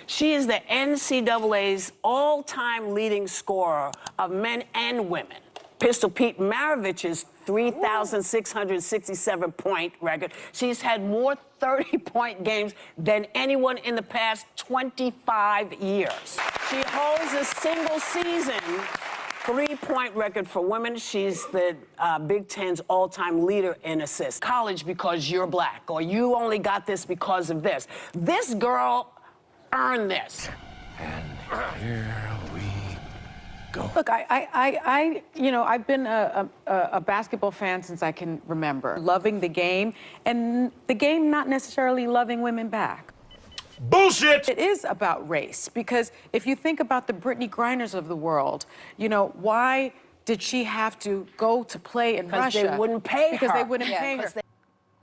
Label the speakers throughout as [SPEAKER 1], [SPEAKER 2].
[SPEAKER 1] She is the NCAA's all-time leading scorer of men and women. Pistol Pete Maravich's 3,667-point record. She's had more 30-point games than anyone in the past 25 years. She holds a single-season three-point record for women. She's the Big Ten's all-time leader in assists. College because you're black, or you only got this because of this. This girl earned this.
[SPEAKER 2] And here we go.
[SPEAKER 3] Look, I've been a basketball fan since I can remember, loving the game, and the game not necessarily loving women back.
[SPEAKER 2] Bullshit!
[SPEAKER 3] It is about race, because if you think about the Brittany Griners of the world, why did she have to go to play in Russia?
[SPEAKER 1] Because they wouldn't pay her.
[SPEAKER 3] Because they wouldn't pay her.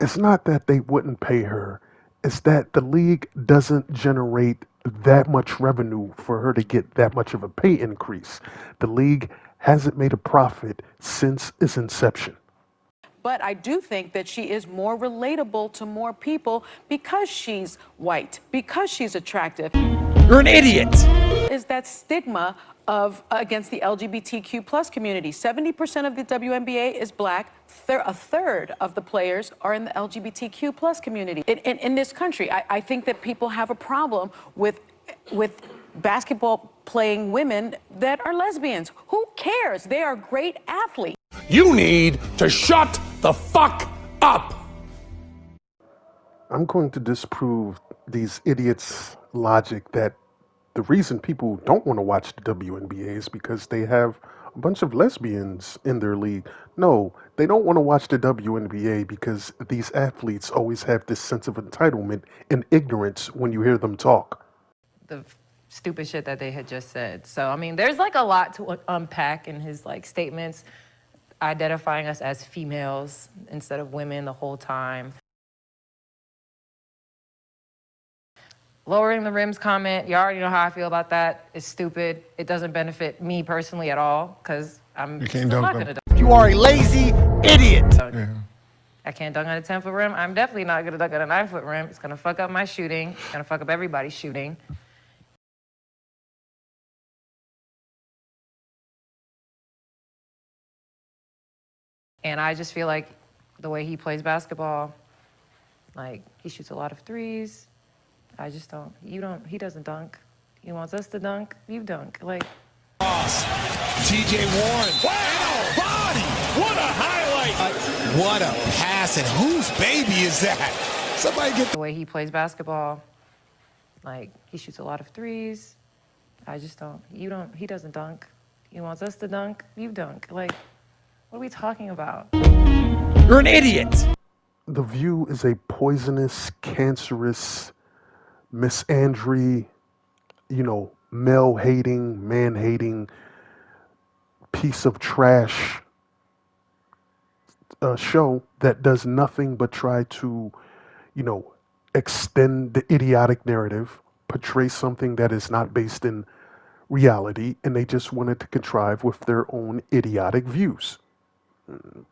[SPEAKER 4] It's not that they wouldn't pay her. It's that the league doesn't generate that much revenue for her to get that much of a pay increase. The league hasn't made a profit since its inception.
[SPEAKER 3] But I do think that she is more relatable to more people because she's white, because she's attractive.
[SPEAKER 2] You're an idiot!
[SPEAKER 3] Is that stigma against the LGBTQ plus community. 70% of the WNBA is black. A third of the players are in the LGBTQ plus community. In this country, I think that people have a problem with basketball playing women that are lesbians. Who cares? They are great athletes.
[SPEAKER 2] You need to shut the fuck up!
[SPEAKER 4] I'm going to disprove these idiots' logic that the reason people don't want to watch the WNBA is because they have a bunch of lesbians in their league. No, they don't want to watch the WNBA because these athletes always have this sense of entitlement and ignorance when you hear them talk.
[SPEAKER 5] The stupid shit that they had just said. So, I mean, there's like a lot to unpack in his like statements, identifying us as females instead of women the whole time. Lowering the rims comment, you already know how I feel about that. It's stupid. It doesn't benefit me personally at all, because I'm still not gonna dunk.
[SPEAKER 2] You are a lazy idiot!
[SPEAKER 5] Yeah. I can't dunk on a 10-foot rim. I'm definitely not gonna dunk on a 9-foot rim. It's gonna fuck up my shooting. It's gonna fuck up everybody's shooting. And I just feel like the way he plays basketball, like he shoots a lot of threes. I just don't, he doesn't dunk. He wants us to dunk, you dunk. Like.
[SPEAKER 2] TJ Warren. Wow, body! What a highlight! What a pass, and whose baby is that? Somebody get
[SPEAKER 5] the way he plays basketball, like he shoots a lot of threes. I just don't, he doesn't dunk. He wants us to dunk, you dunk. Like, what are we talking about?
[SPEAKER 2] You're an idiot!
[SPEAKER 4] The View is a poisonous, cancerous, misandry, male-hating, man-hating piece of trash show that does nothing but try to, extend the idiotic narrative, portray something that is not based in reality, and they just wanted to contrive with their own idiotic views.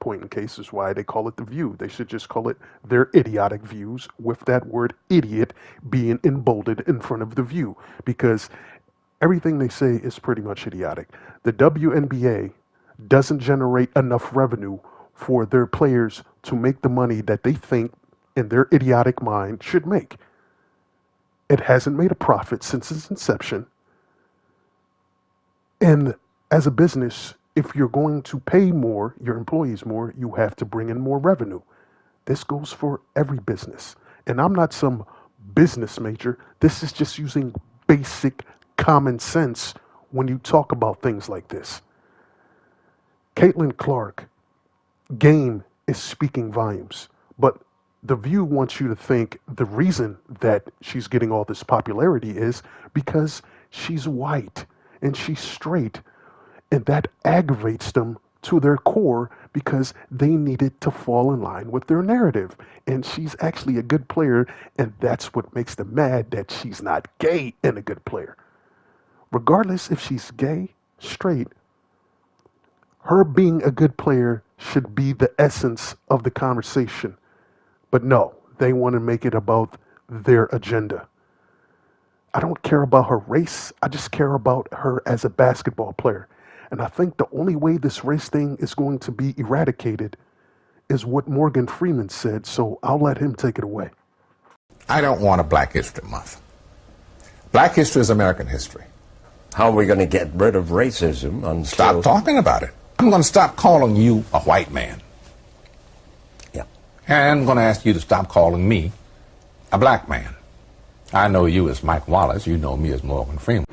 [SPEAKER 4] Point in case is why they call it The View. They should just call it their idiotic views, with that word idiot being emboldened in front of The View, because everything they say is pretty much idiotic. The WNBA doesn't generate enough revenue for their players to make the money that they think in their idiotic mind should make. It hasn't made a profit since its inception. And as a business, if you're going to pay more, your employees more, you have to bring in more revenue. This goes for every business. And I'm not some business major. This is just using basic common sense when you talk about things like this. Caitlin Clark, game is speaking volumes. But The View wants you to think the reason that she's getting all this popularity is because she's white and she's straight. And that aggravates them to their core because they needed to fall in line with their narrative. And she's actually a good player, and that's what makes them mad, that she's not gay and a good player. Regardless if she's gay, straight, her being a good player should be the essence of the conversation. But no, they want to make it about their agenda. I don't care about her race. I just care about her as a basketball player. And I think the only way this race thing is going to be eradicated is what Morgan Freeman said. So I'll let him take it away.
[SPEAKER 6] I don't want a Black History Month. Black history is American history.
[SPEAKER 7] How are we going to get rid of racism until...
[SPEAKER 6] Stop talking about it. I'm going to stop calling you a white man.
[SPEAKER 7] Yeah.
[SPEAKER 6] And I'm going to ask you to stop calling me a black man. I know you as Mike Wallace. You know me as Morgan Freeman.